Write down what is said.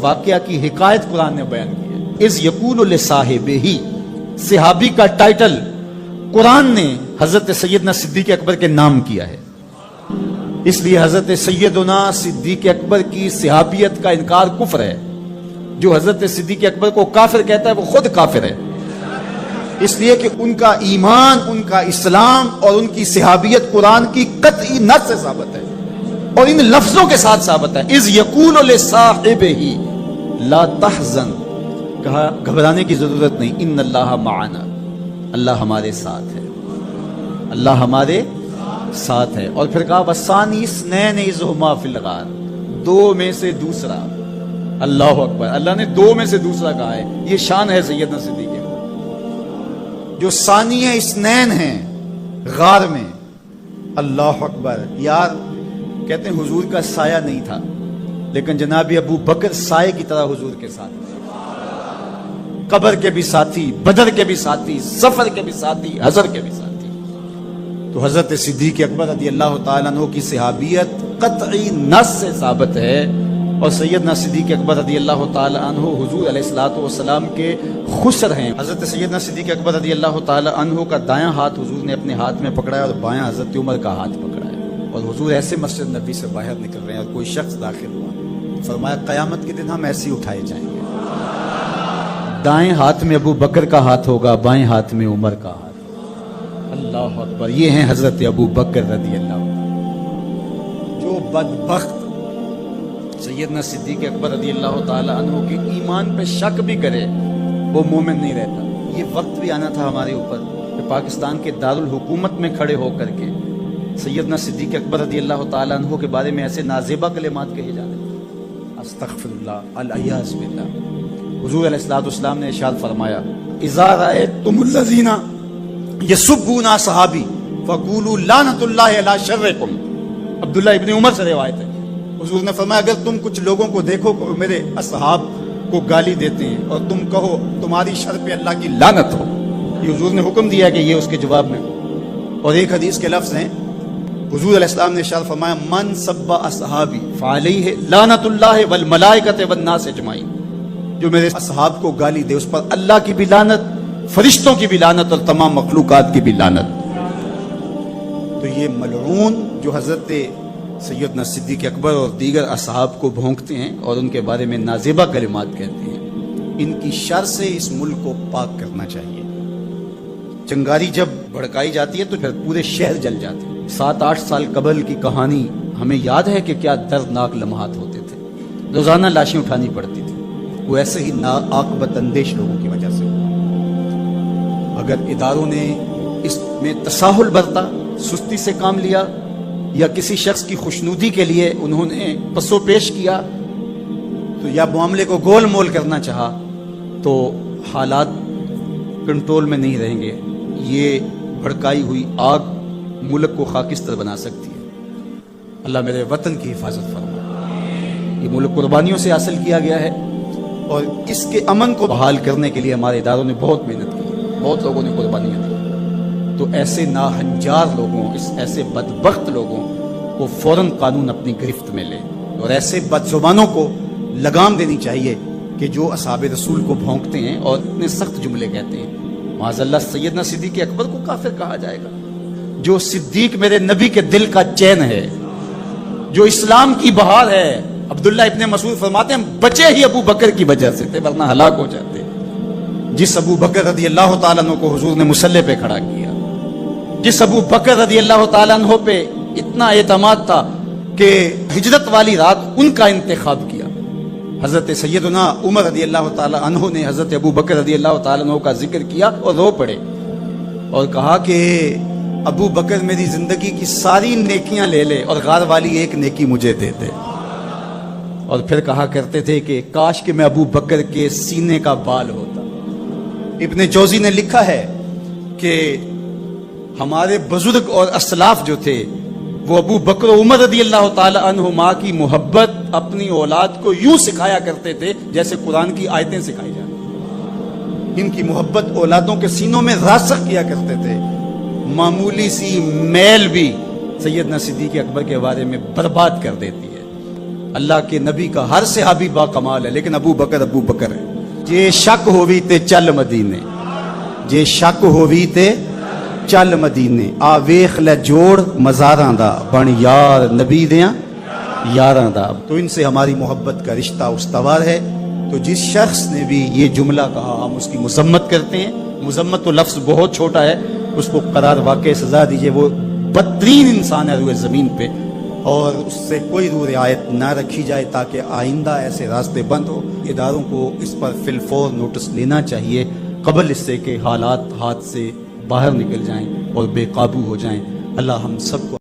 واقعہ کی حکایت قرآن نے بیان کی ہے. اذ یقول لصاحبہ، صحابی کا ٹائٹل قرآن نے حضرت سیدنا صدیق اکبر کے نام کیا ہے. اس لیے حضرت سیدنا صدیق اکبر کی صحابیت کا انکار کفر ہے. جو حضرت صدیق اکبر کو کافر کہتا ہے وہ خود کافر ہے، اس لیے کہ ان کا ایمان، ان کا اسلام اور ان کی صحابیت قرآن کی قطعی نص سے ثابت ہے اور ان لفظوں کے ساتھ ثابت ہے. اذ یقول لصاحبہ لا تحزن، کہا گھبرانے کی ضرورت نہیں، ان اللہ معنا، اللہ ہمارے ساتھ ہے، اللہ ہمارے ساتھ ہے. اور پھر کہا وَالثَّانِي اثْنَيْنِ اذ هُمَا فِي الْغَارِ، دو میں سے دوسرا. اللہ اکبر، اللہ نے دو میں سے دوسرا کہا ہے. یہ شان ہے سیدنا صدیق جو ثانی اثنین ہیں غار میں. اللہ اکبر. یار کہتے ہیں حضور کا سایہ نہیں تھا، لیکن جناب ابو بکر سائے کی طرح حضور کے ساتھ تھے. قبر کے بھی ساتھی، بدر کے بھی ساتھی، سفر کے بھی ساتھی، حضر کے بھی ساتھی. تو حضرت صدیق اکبر رضی اللہ تعالیٰ عنہ کی صحابیت قطعی نص سے ثابت ہے. اور سیدنا صدیق اکبر رضی اللہ تعالیٰ عنہ حضور علیہ الصلوۃ والسلام کے خسر ہیں. حضرت سیدنا صدیق اکبر رضی اللہ تعالیٰ عنہ کا دایاں ہاتھ حضور نے اپنے ہاتھ میں پکڑا ہے اور بایاں حضرت عمر کا ہاتھ پکڑا ہے. اور حضور ایسے مسجد نبی سے باہر نکل رہے ہیں اور کوئی شخص داخل ہوا، فرمایا قیامت کے دن ہم ایسے ہی اٹھائے جائیں گے. دائیں ہاتھ میں ابو بکر کا ہاتھ ہوگا، بائیں ہاتھ میں عمر کا ہاتھ. اللہ اکبر. یہ ہیں حضرت ابو بکر رضی اللہ عنہ. جو بدبخت سیدنا صدیق اکبر رضی اللہ تعالی عنہ کے ایمان پہ شک بھی کرے وہ مومن نہیں رہتا. یہ وقت بھی آنا تھا ہمارے اوپر کہ پاکستان کے دارالحکومت میں کھڑے ہو کر کے سیدنا صدیق اکبر رضی اللہ تعالی عنہ کے بارے میں ایسے نازیبہ کلمات کہے جاتے ہیں. استغفر اللہ، العیاذ باللہ. حضور علیہ الصلوۃ والسلام نے ارشاد فرمایا اذا رأیتم الذین یسبون اصحابی فقولوا لعنۃ اللہ علی شرکم. عبداللہ ابن عمر سے روایت ہے. حضور نے فرمایا اگر تم کچھ لوگوں کو دیکھو کہ میرے اصحاب کو گالی دیتے ہیں اور تم کہو تمہاری شر پہ اللہ کی لعنت ہو. یہ حضور نے حکم دیا کہ یہ اس کے جواب میں ہو. اور ایک حدیث کے لفظ ہیں حضور علیہ السلام نے ارشاد فرمایا من سب اصحابی فعلیہ لعنت اللہ والملائکۃ والناس اجمعین. جو میرے اصحاب کو گالی دے اس پر اللہ کی بھی لعنت، فرشتوں کی بھی لعنت اور تمام مخلوقات کی بھی لعنت. تو یہ ملعون جو حضرت سیدنا صدیق اکبر اور دیگر اصحاب کو بھونکتے ہیں اور ان کے بارے میں نازیبہ کلمات کہتے ہیں، ان کی شر سے اس ملک کو پاک کرنا چاہیے. چنگاری جب بھڑکائی جاتی ہے تو پھر پورے شہر جل جاتے ہیں. 7-8 سال قبل کی کہانی ہمیں یاد ہے کہ کیا دردناک لمحات ہوتے تھے. روزانہ لاشیں اٹھانی پڑتی تھی. وہ ایسے ہی ناعاقبت اندیش لوگوں کی وجہ سے. اگر اداروں نے اس میں تساہل برتا، سستی سے کام لیا، یا کسی شخص کی خوشنودی کے لیے انہوں نے پسو پیش کیا تو یا معاملے کو گول مول کرنا چاہا تو حالات کنٹرول میں نہیں رہیں گے. یہ بھڑکائی ہوئی آگ ملک کو خاکستر بنا سکتی ہے. اللہ میرے وطن کی حفاظت فرمائے. یہ ملک قربانیوں سے حاصل کیا گیا ہے اور اس کے امن کو بحال کرنے کے لیے ہمارے اداروں نے بہت محنت کی، بہت لوگوں نے قربانیاں دی. تو ایسے ناہنجار لوگوں، ایسے بدبخت لوگوں کو فوراً قانون اپنی گرفت میں لے اور ایسے بد زبانوں کو لگام دینی چاہیے کہ جو اصحاب رسول کو بھونکتے ہیں اور اتنے سخت جملے کہتے ہیں. معاذ اللہ سیدنا صدیق اکبر کو کافر کہا جائے گا. جو صدیق میرے نبی کے دل کا چین ہے، جو اسلام کی بہار ہے. عبداللہ ابن مسعود فرماتے ہیں بچے ہی ابو بکر کی وجہ سے تھے ورنہ ہلاک ہو جاتے. جس ابو بکر رضی اللہ تعالیٰ عنہ کو حضور نے مصلی پہ کھڑا کیا، جس ابو بکر رضی اللہ تعالیٰ عنہ پہ اتنا اعتماد تھا کہ ہجرت والی رات ان کا انتخاب کیا. حضرت سیدنا عمر رضی اللہ تعالیٰ عنہ نے حضرت ابو بکر رضی اللہ تعالیٰ عنہ کا ذکر کیا اور رو پڑے اور کہا کہ ابو بکر میری زندگی کی ساری نیکیاں لے لے اور غار والی ایک نیکی مجھے دے دے. اور پھر کہا کرتے تھے کہ کاش کہ میں ابو بکر کے سینے کا بال ہوتا. ابن جوزی نے لکھا ہے کہ ہمارے بزرگ اور اسلاف جو تھے وہ ابو بکر و عمر رضی اللہ تعالی عنہما کی محبت اپنی اولاد کو یوں سکھایا کرتے تھے جیسے قرآن کی آیتیں سکھائی جاتی. ان کی محبت اولادوں کے سینوں میں راسخ کیا کرتے تھے. معمولی سی میل بھی سیدنا صدیق اکبر کے بارے میں برباد کر دیتی ہے. اللہ کے نبی کا ہر صحابی با کمال ہے، لیکن ابو بکر ہے. جے شک ہووی تے چل مدینے، جے شک ہووی تے چل مدینے، آ ویخ لے جوڑ مزاراں دا، بن یار نبی دیاں یاراں دا. تو ان سے ہماری محبت کا رشتہ استوار ہے. تو جس شخص نے بھی یہ جملہ کہا ہم اس کی مذمت کرتے ہیں. مذمت تو لفظ بہت چھوٹا ہے، اس کو قرار واقع سزا دیجئے. وہ بدترین انسان ہے روئے زمین پہ، اور اس سے کوئی رو رعایت نہ رکھی جائے تاکہ آئندہ ایسے راستے بند ہو. اداروں کو اس پر فی الفور نوٹس لینا چاہیے قبل اس سے کہ حالات ہاتھ سے باہر نکل جائیں اور بے قابو ہو جائیں. اللہ ہم سب کو